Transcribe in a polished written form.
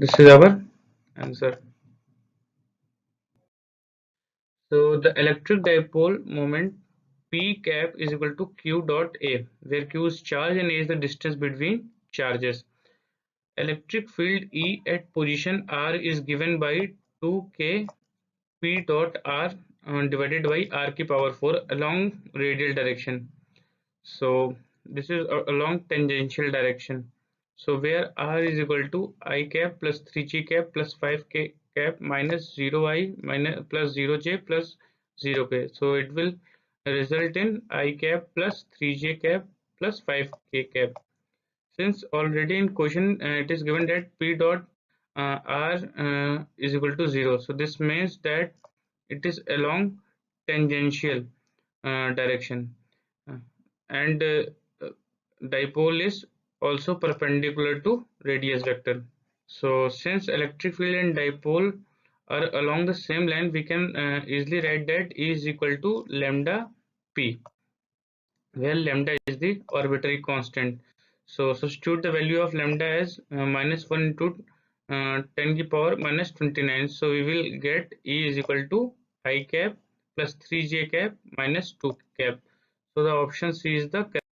This is our answer. So the electric dipole moment P cap is equal to Q dot A, where Q is charge and A is the distance between charges. Electric field E at position R is given by 2K P dot R divided by R ki power 4 along radial direction. So this is along tangential direction. So where R is equal to I cap plus 3G cap plus 5K cap minus 0I minus plus 0J plus 0K. So it will result in I cap plus 3J cap plus 5K cap. Since already in question it is given that P dot R is equal to 0. So this means that it is along tangential direction. And dipole is also perpendicular to radius vector. So since electric field and dipole are along the same line, we can easily write that E is equal to lambda p, where lambda is the arbitrary constant. So substitute the value of lambda as minus 1 into 10 to the power minus 29. So we will get E is equal to I cap plus 3j cap minus 2 cap. So the option C is the